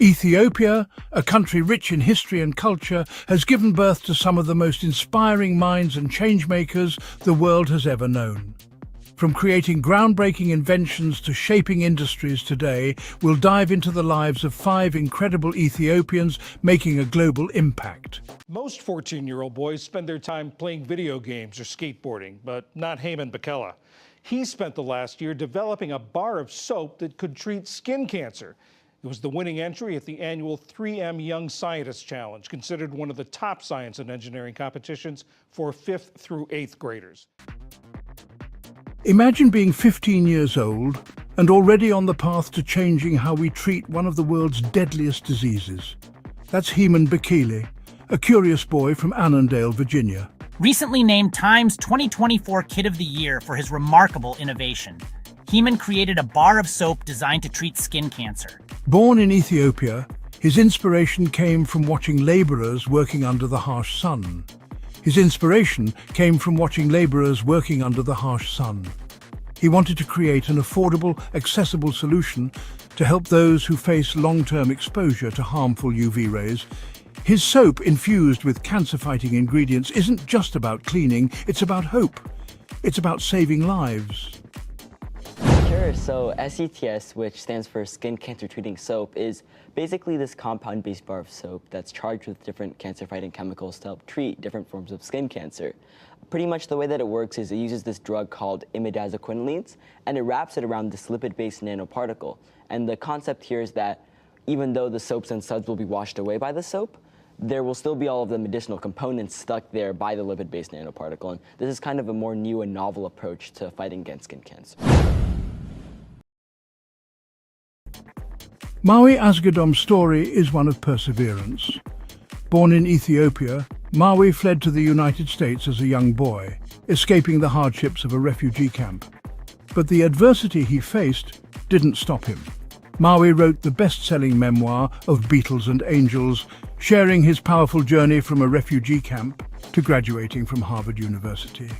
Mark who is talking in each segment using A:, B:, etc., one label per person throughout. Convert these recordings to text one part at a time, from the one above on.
A: Ethiopia, a country rich in history and culture, has given birth to some of the most inspiring minds and changemakers the world has ever known. From creating groundbreaking inventions to shaping industries today, we'll dive into the lives of 5 incredible Ethiopians making a global impact.
B: Most 14-year-old boys spend their time playing video games or skateboarding, but not Heyman Bakela. He spent the last year developing a bar of soap that could treat skin cancer. It was the winning entry at the annual 3M Young Scientist Challenge, considered one of the top science and engineering competitions for 5th through 8th graders.
A: Imagine being 15 years old and already on the path to changing how we treat one of the world's deadliest diseases. That's Heyman Bakela, a curious boy from Annandale, Virginia.
C: Recently named Time's 2024 Kid of the Year for his remarkable innovation, Heyman created a bar of soap designed to treat skin cancer.
A: Born in Ethiopia, his inspiration came from watching laborers working under the harsh sun. He wanted to create an affordable, accessible solution to help those who face long-term exposure to harmful UV rays. His soap, infused with cancer-fighting ingredients, isn't just about cleaning, it's about hope. It's about saving lives.
D: Sure, so SCTS, which stands for Skin Cancer Treating Soap, is basically this compound-based bar of soap that's charged with different cancer-fighting chemicals to help treat different forms of skin cancer. Pretty much the way that it works is it uses this drug called imidazoquinolines, and it wraps it around this lipid-based nanoparticle. And the concept here is that even though the soaps and suds will be washed away by the soap, there will still be all of the medicinal components stuck there by the lipid-based nanoparticle. And this is kind of a more new and novel approach to fighting against skin cancer.
A: Maui Asgedom's story is one of perseverance. Born in Ethiopia, Maui fled to the United States as a young boy, escaping the hardships of a refugee camp. But the adversity he faced didn't stop him. Maui wrote the best-selling memoir of Beatles and Angels, sharing his powerful journey from a refugee camp to graduating from Harvard University.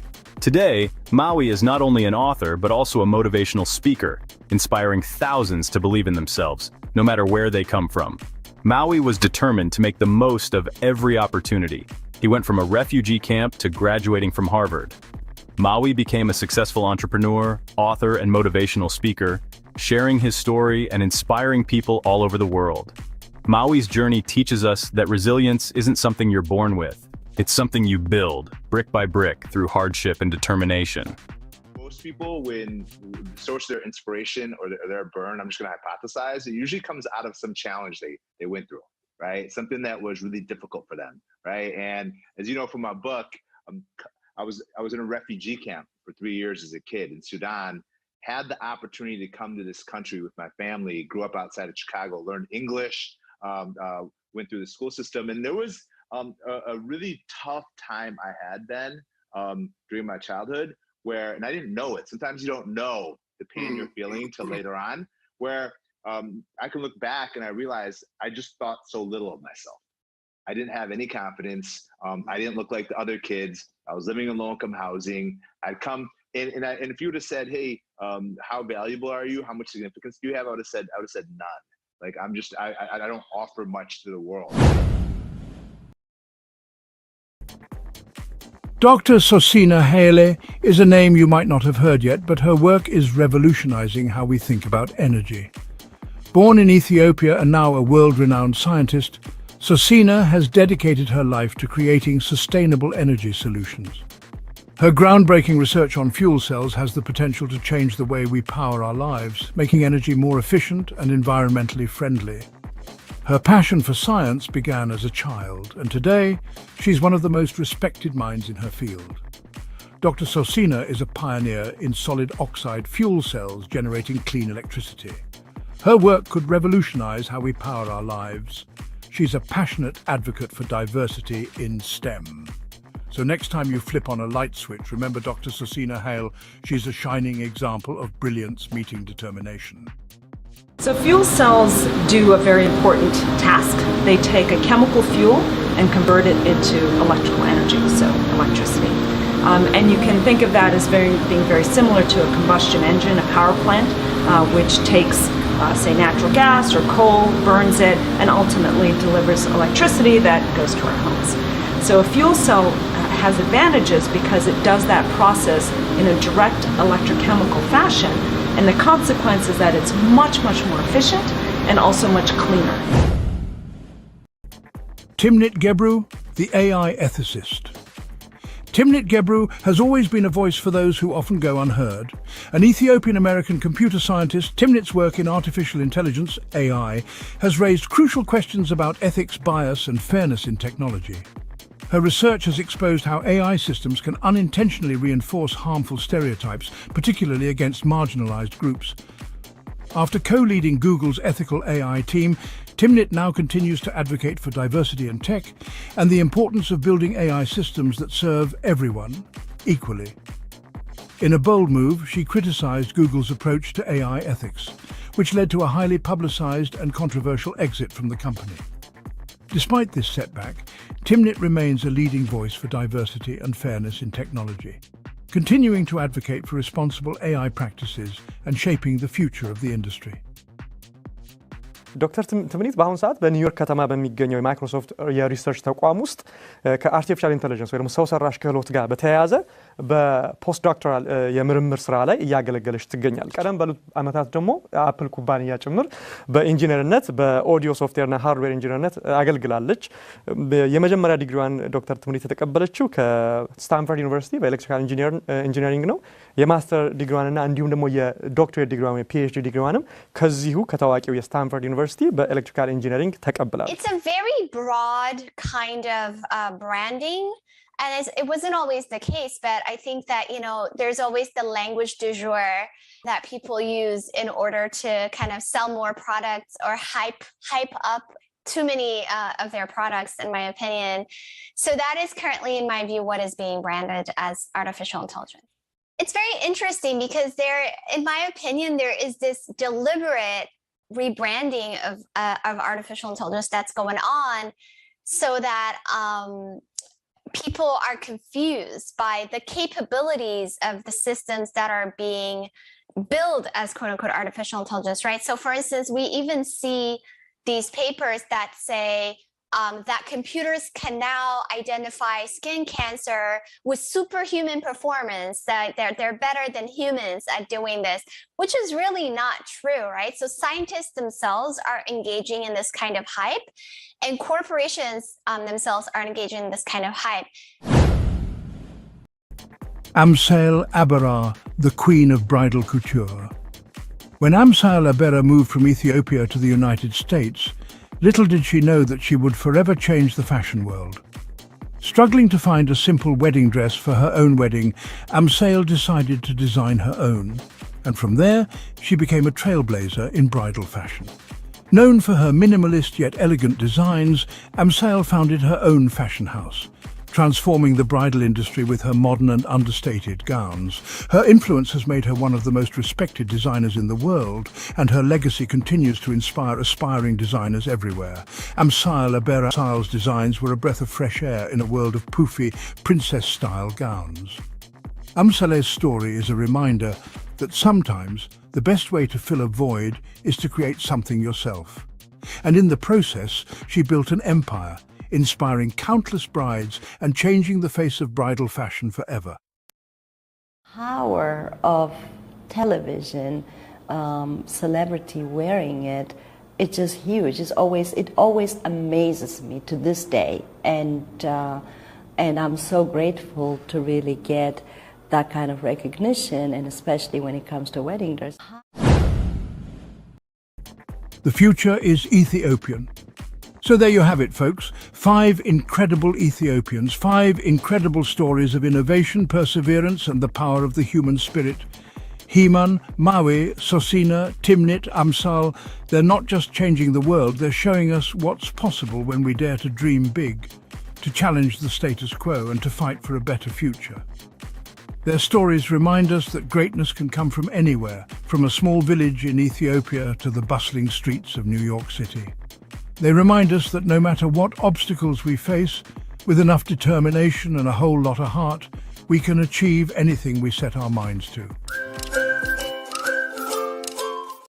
E: Today, Maui is not only an author but also a motivational speaker, inspiring thousands to believe in themselves, no matter where they come from. Maui was determined to make the most of every opportunity. He went from a refugee camp to graduating from Harvard. Maui became a successful entrepreneur, author, and motivational speaker, sharing his story and inspiring people all over the world. Maui's journey teaches us that resilience isn't something you're born with. It's something you build, brick by brick, through hardship and determination.
F: Most people, when source their inspiration or their burn, I'm just going to hypothesize, it usually comes out of some challenge they went through, right? Something that was really difficult for them, right? And as you know from my book, I was in a refugee camp for 3 years as a kid in Sudan, had the opportunity to come to this country with my family, grew up outside of Chicago, learned English, went through the school system, and there was a really tough time I had then during my childhood where, and I didn't know it. Sometimes you don't know the pain you're feeling till later on, where I can look back and I realize I just thought so little of myself. I didn't have any confidence. I didn't look like the other kids. I was living in low-income housing. I'd come and if you would have said, "Hey, how valuable are you? How much significance do you have?" I would have said none. Like I don't offer much to the world.
A: Dr. Sosina Haile is a name you might not have heard yet, but her work is revolutionizing how we think about energy. Born in Ethiopia and now a world-renowned scientist, Sosina has dedicated her life to creating sustainable energy solutions. Her groundbreaking research on fuel cells has the potential to change the way we power our lives, making energy more efficient and environmentally friendly. Her passion for science began as a child, and today she's one of the most respected minds in her field. Dr. Sosina is a pioneer in solid oxide fuel cells generating clean electricity. Her work could revolutionize how we power our lives. She's a passionate advocate for diversity in STEM. So next time you flip on a light switch, remember Dr. Sosina Haile. She's a shining example of brilliance meeting determination.
G: So fuel cells do a very important task. They take a chemical fuel and convert it into electrical energy, so electricity. And you can think of that as being very similar to a combustion engine, a power plant, which takes say, natural gas or coal, burns it, and ultimately delivers electricity that goes to our homes. So a fuel cell has advantages because it does that process in a direct electrochemical fashion, and the consequence is that it's much, much more efficient and also much cleaner.
A: Timnit Gebru, the AI ethicist. Timnit Gebru has always been a voice for those who often go unheard. An Ethiopian-American computer scientist, Timnit's work in artificial intelligence, AI, has raised crucial questions about ethics, bias, and fairness in technology. Her research has exposed how AI systems can unintentionally reinforce harmful stereotypes, particularly against marginalized groups. After co-leading Google's ethical AI team, Timnit now continues to advocate for diversity in tech and the importance of building AI systems that serve everyone equally. In a bold move, she criticized Google's approach to AI ethics, which led to a highly publicized and controversial exit from the company. Despite this setback, Timnit remains a leading voice for diversity and fairness in technology, continuing to advocate for responsible AI practices and shaping the future of the industry.
H: ዶክተር ትምኒት በአሁኑ ሰዓት በኒውዮርክ ከተማ በሚገኘው የማይክሮሶፍት የሪሰርች ተቋም ውስጥ ከአርቲፊሻል ኢንተለጀንስ ወይ ደግሞ ሰው ሰራሽ ክህሎት ጋር በተያያዘ በፖስት ዶክተራል የምርምር ስራ ላይ እያገለገለች ትገኛለች። ቀደም ባሉት ዓመታት ደግሞ አፕል ኩባንያ ጭምር በኢንጂነርነት በኦዲዮ ሶፍትዌርና ሃርድዌር ኢንጂነርነት አገልግላለች። የመጀመሪያ ዲግሪዋን ዶክተር ትምኒት የተቀበለችው ከስታንፈርድ ዩኒቨርሲቲ በኤሌክትሪካል ኢንጂነሪንግ ነው። የማስተር ዲግሪዋንና እንዲሁም ደግሞ የዶክተሬት ዲግሪዋን ወይ ፒኤችዲ ዲግሪዋንም ከዚሁ ከታዋቂው የስታንፈርድ ዩኒቨርሲቲ በኤሌክትሪካል ኢንጂነሪንግ ተቀብላለች።
I: It's a very broad kind of branding. And it wasn't always the case, but I think that, there's always the language du jour that people use in order to kind of sell more products or hype up too many of their products, in my opinion. So that is currently, in my view, what is being branded as artificial intelligence. It's very interesting because in my opinion, there is this deliberate rebranding of artificial intelligence that's going on so that people are confused by the capabilities of the systems that are being billed as quote unquote artificial intelligence, right? So for instance, we even see these papers that say that computers can now identify skin cancer with superhuman performance, that they're better than humans at doing this, which is really not true, right? So scientists themselves are engaging in this kind of hype, and corporations themselves are engaging in this kind of hype.
A: Amsail Abera, the queen of bridal couture. When Amsail Abera moved from Ethiopia to the United States, little did she know that she would forever change the fashion world. Struggling to find a simple wedding dress for her own wedding, Amsail decided to design her own, and from there she became a trailblazer in bridal fashion. Known for her minimalist yet elegant designs, Amsail founded her own fashion house, transforming the bridal industry with her modern and understated gowns. Her influence has made her one of the most respected designers in the world, and her legacy continues to inspire aspiring designers everywhere. Amsail Abera's designs were a breath of fresh air in a world of poofy, princess-style gowns. Amsail's story is a reminder that sometimes the best way to fill a void is to create something yourself. And in the process, she built an empire, inspiring countless brides and changing the face of bridal fashion forever.
J: Power of television, celebrity wearing it, it's just huge. It always amazes me to this day, and I'm so grateful to really get that kind of recognition, and especially when it comes to wedding dress.
A: The future is Ethiopian. So there you have it, folks. 5 incredible Ethiopians, 5 incredible stories of innovation, perseverance, and the power of the human spirit. Heman, Maui, Sosina, Timnit, Amsail, they're not just changing the world, they're showing us what's possible when we dare to dream big, to challenge the status quo, and to fight for a better future. Their stories remind us that greatness can come from anywhere, from a small village in Ethiopia to the bustling streets of New York City. They remind us that no matter what obstacles we face, with enough determination and a whole lot of heart, we can achieve anything we set our minds to.